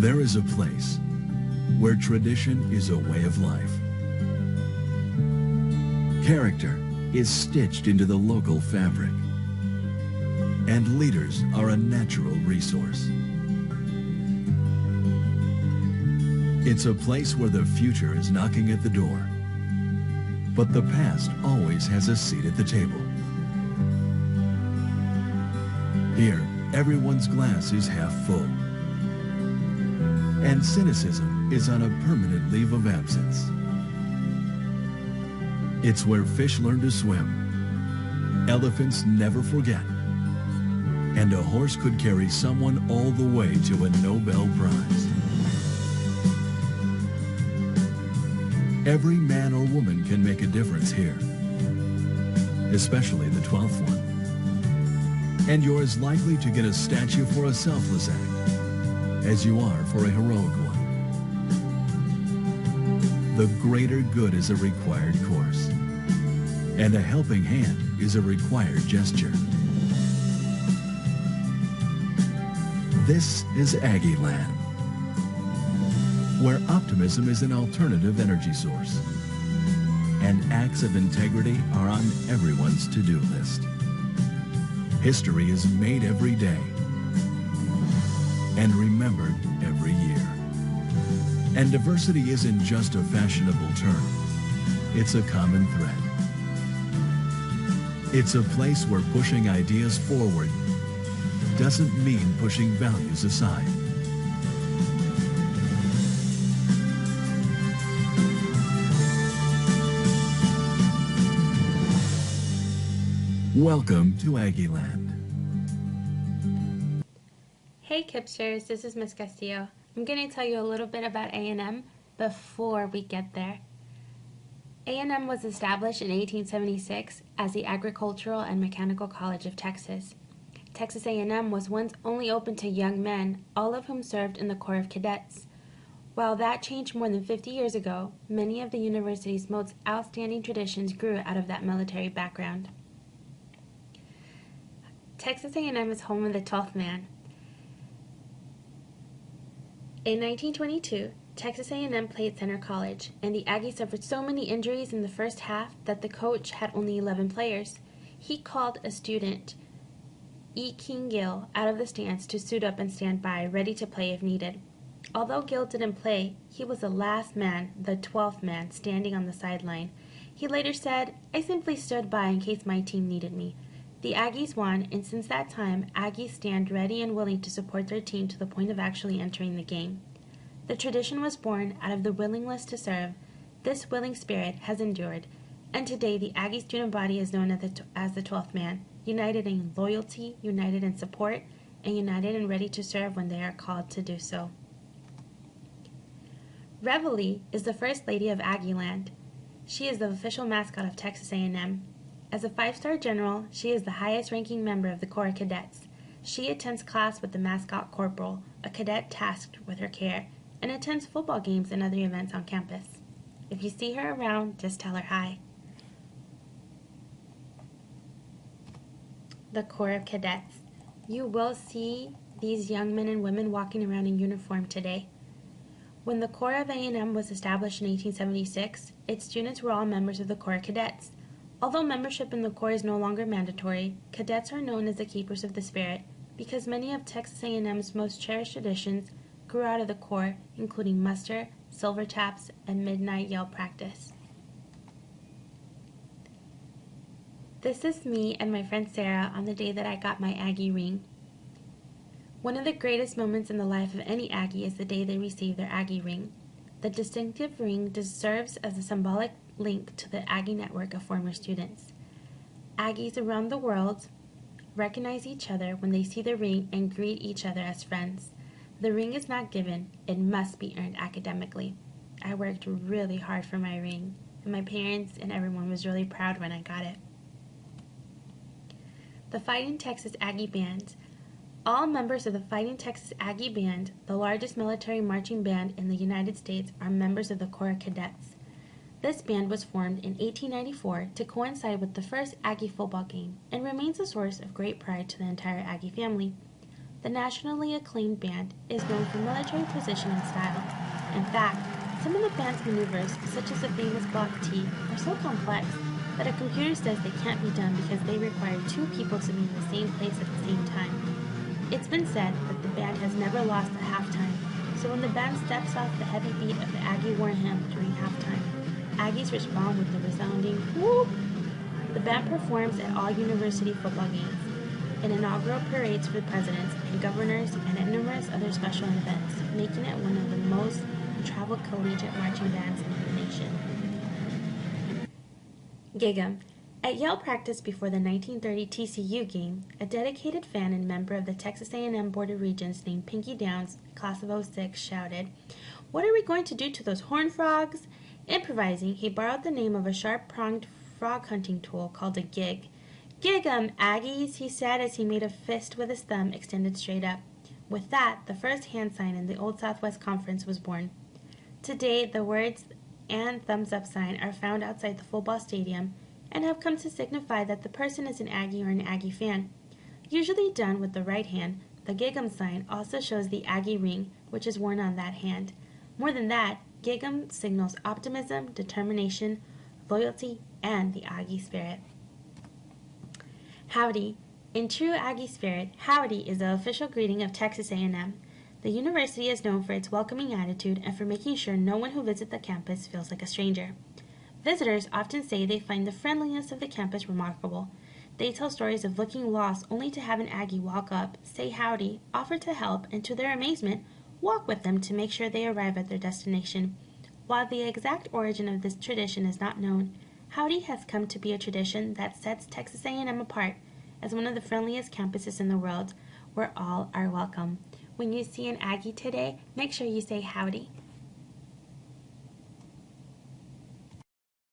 There is a place where tradition is a way of life. Character is stitched into the local fabric. And leaders are a natural resource. It's a place where the future is knocking at the door, but the past always has a seat at the table. Here, everyone's glass is half full, and cynicism is on a permanent leave of absence. It's where fish learn to swim, elephants never forget, and a horse could carry someone all the way to a Nobel Prize. Every man or woman can make a difference here, especially the 12th one. And you're as likely to get a statue for a selfless act as you are for a heroic one. The greater good is a required course, and a helping hand is a required gesture. This is Aggie Land, where optimism is an alternative energy source, and acts of integrity are on everyone's to-do list. History is made every day and remembered every year. And diversity isn't just a fashionable term, it's a common thread. It's a place where pushing ideas forward doesn't mean pushing values aside. Welcome to Aggie Land. Hey Kipsters, this is Miss Castillo. I'm going to tell you a little bit about A&M before we get there. A&M was established in 1876 as the Agricultural and Mechanical College of Texas. Texas A&M was once only open to young men, all of whom served in the Corps of Cadets. While that changed more than 50 years ago, many of the university's most outstanding traditions grew out of that military background. Texas A&M is home of the 12th man. In 1922, Texas A&M played Center College, and the Aggies suffered so many injuries in the first half that the coach had only 11 players. He called a student, E. King Gill, out of the stands to suit up and stand by, ready to play if needed. Although Gill didn't play, he was the last man, the 12th man, standing on the sideline. He later said, "I simply stood by in case my team needed me." The Aggies won, and since that time, Aggies stand ready and willing to support their team to the point of actually entering the game. The tradition was born out of the willingness to serve. This willing spirit has endured, and today the Aggie student body is known as the 12th man, united in loyalty, united in support, and united and ready to serve when they are called to do so. Reveille is the First Lady of Aggie Land. She is the official mascot of Texas A&M. As a 5-star general, she is the highest-ranking member of the Corps of Cadets. She attends class with the mascot corporal, a cadet tasked with her care, and attends football games and other events on campus. If you see her around, just tell her hi. The Corps of Cadets. You will see these young men and women walking around in uniform today. When the Corps of A&M was established in 1876, its students were all members of the Corps of Cadets. Although membership in the Corps is no longer mandatory, cadets are known as the keepers of the spirit because many of Texas A&M's most cherished traditions grew out of the Corps, including muster, silver taps, and midnight yell practice. This is me and my friend Sarah on the day that I got my Aggie ring. One of the greatest moments in the life of any Aggie is the day they receive their Aggie ring. The distinctive ring serves as a symbolic link to the Aggie network of former students. Aggies around the world recognize each other when they see the ring and greet each other as friends. The ring is not given, it must be earned academically. I worked really hard for my ring, and my parents and everyone was really proud when I got it. The Fighting Texas Aggie Band. All members of the Fighting Texas Aggie Band, the largest military marching band in the United States, are members of the Corps of Cadets. This band was formed in 1894 to coincide with the first Aggie football game and remains a source of great pride to the entire Aggie family. The nationally acclaimed band is known for military precision and style. In fact, some of the band's maneuvers, such as the famous Block T, are so complex that a computer says they can't be done because they require two people to be in the same place at the same time. It's been said that the band has never lost at halftime, so when the band steps off the heavy beat of the Aggie war hymn during halftime, Aggies respond with the resounding whoop. The band performs at all university football games, in inaugural parades for presidents and governors, and at numerous other special events, making it one of the most traveled collegiate marching bands in the nation. Gig 'em. At Yale practice before the 1930 TCU game, a dedicated fan and member of the Texas A&M Board of Regents named Pinky Downs, class of '06, shouted, "What are we going to do to those horned frogs?" Improvising, he borrowed the name of a sharp-pronged frog hunting tool called a gig. "Gig 'em, Aggies," he said as he made a fist with his thumb extended straight up. With that, the first hand sign in the Old Southwest Conference was born. Today, the words and thumbs up sign are found outside the football stadium and have come to signify that the person is an Aggie or an Aggie fan. Usually done with the right hand, the Gig 'em sign also shows the Aggie ring, which is worn on that hand. More than that, Gig 'em signals optimism, determination, loyalty, and the Aggie spirit. Howdy. In true Aggie spirit, howdy is the official greeting of Texas A&M. The university is known for its welcoming attitude and for making sure no one who visits the campus feels like a stranger. Visitors often say they find the friendliness of the campus remarkable. They tell stories of looking lost only to have an Aggie walk up, say howdy, offer to help, and to their amazement, walk with them to make sure they arrive at their destination. While the exact origin of this tradition is not known, howdy has come to be a tradition that sets Texas A&M apart as one of the friendliest campuses in the world, where all are welcome. When you see an Aggie today, make sure you say howdy.